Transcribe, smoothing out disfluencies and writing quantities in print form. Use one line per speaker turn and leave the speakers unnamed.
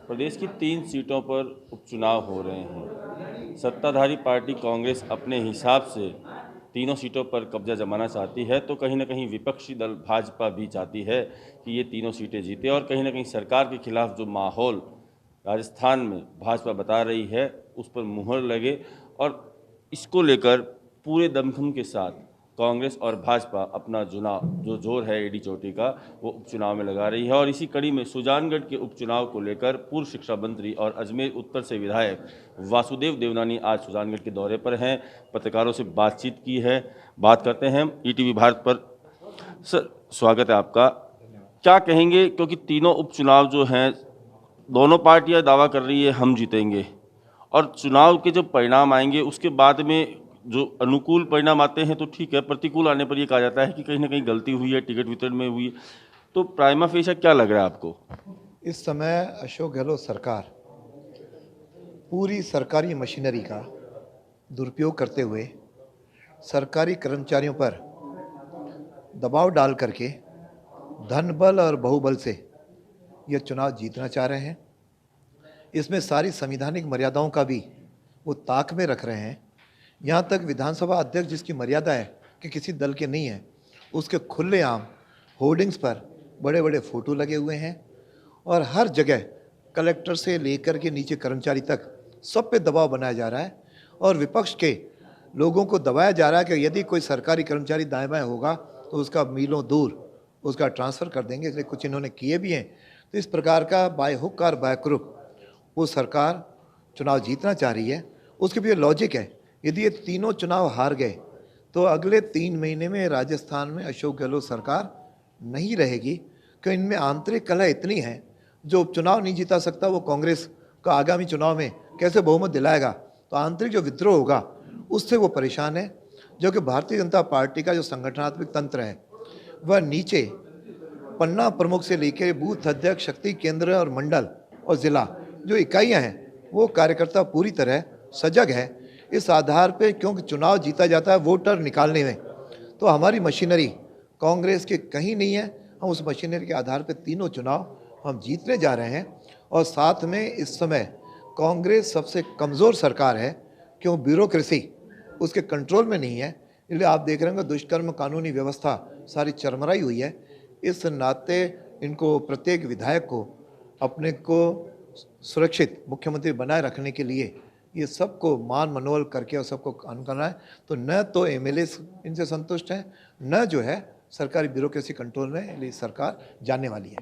प्रदेश की 3 सीटों पर उपचुनाव हो रहे हैं। सत्ताधारी पार्टी कांग्रेस अपने हिसाब से तीनों सीटों पर कब्जा जमाना चाहती है, तो कहीं न कहीं विपक्षी दल भाजपा भी चाहती है कि ये तीनों सीटें जीते और कहीं न कहीं सरकार के खिलाफ जो माहौल राजस्थान में भाजपा बता रही है, उस पर मुहर लगे और इसको लेकर पूरे दमखम के साथ कांग्रेस और भाजपा अपना जो जोर है एडी चोटी का, वो उपचुनाव में लगा रही है। और इसी कड़ी में सुजानगढ़ के उपचुनाव को लेकर पूर्व शिक्षा मंत्री और अजमेर उत्तर से विधायक वासुदेव देवनानी आज सुजानगढ़ के दौरे पर हैं। पत्रकारों से बातचीत की है, बात करते हैं ईटीवी भारत पर। सर, स्वागत है आपका। क्या कहेंगे, क्योंकि तीनों उपचुनाव जो हैं, दोनों पार्टियां दावा कर रही है हम जीतेंगे, और चुनाव के जब परिणाम आएंगे उसके बाद में जो अनुकूल परिणाम आते हैं तो ठीक है, प्रतिकूल आने पर यह कहा जाता है कि कहीं ना कहीं गलती हुई है, टिकट वितरण में हुई है। तो प्राइमा फेशिया क्या लग रहा है आपको?
इस समय अशोक गहलोत सरकार पूरी सरकारी मशीनरी का दुरुपयोग करते हुए सरकारी कर्मचारियों पर दबाव डाल करके धन बल और बहुबल से यह चुनाव जीतना चाह रहे हैं। इसमें सारी संवैधानिक मर्यादाओं का भी वो ताक में रख रहे हैं। यहाँ तक विधानसभा अध्यक्ष, जिसकी मर्यादा है कि किसी दल के नहीं है, उसके खुलेआम होर्डिंग्स पर बड़े बड़े फोटो लगे हुए हैं और हर जगह कलेक्टर से लेकर के नीचे कर्मचारी तक सब पे दबाव बनाया जा रहा है और विपक्ष के लोगों को दबाया जा रहा है कि यदि कोई सरकारी कर्मचारी दाएं बाएं होगा तो उसका मीलों दूर उसका ट्रांसफ़र कर देंगे। इसलिए कुछ इन्होंने किए भी हैं। तो इस प्रकार का बाय हुक और बाय क्रुक वो सरकार चुनाव जीतना चाह रही है। उसके भी लॉजिक है, यदि ये तीनों चुनाव हार गए तो अगले 3 महीने में राजस्थान में अशोक गहलोत सरकार नहीं रहेगी, क्योंकि इनमें आंतरिक कलह इतनी है। जो उपचुनाव नहीं जीता सकता वो कांग्रेस का आगामी चुनाव में कैसे बहुमत दिलाएगा? तो आंतरिक जो विद्रोह होगा उससे वो परेशान है। जो कि भारतीय जनता पार्टी का जो संगठनात्मक तंत्र है वह नीचे पन्ना प्रमुख से लेकर बूथ अध्यक्ष, शक्ति केंद्र और मंडल और ज़िला जो इकाइयाँ हैं वो कार्यकर्ता पूरी तरह सजग है इस आधार पे, क्योंकि चुनाव जीता जाता है वोटर निकालने में। तो हमारी मशीनरी कांग्रेस के कहीं नहीं है। हम उस मशीनरी के आधार पे तीनों चुनाव हम जीतने जा रहे हैं। और साथ में इस समय कांग्रेस सबसे कमज़ोर सरकार है, क्यों ब्यूरोक्रेसी उसके कंट्रोल में नहीं है। इसलिए आप देख रहे होंगे दुष्कर्म कानूनी व्यवस्था सारी चरमराई हुई है। इस नाते इनको प्रत्येक विधायक को अपने को सुरक्षित मुख्यमंत्री बनाए रखने के लिए ये सबको मान मनोबल करके और सबको कानून करना है। तो न तो एमएलए इनसे संतुष्ट हैं, न जो है सरकारी ब्यूरोक्रेसी कंट्रोल में, इसलिए सरकार जानने वाली है।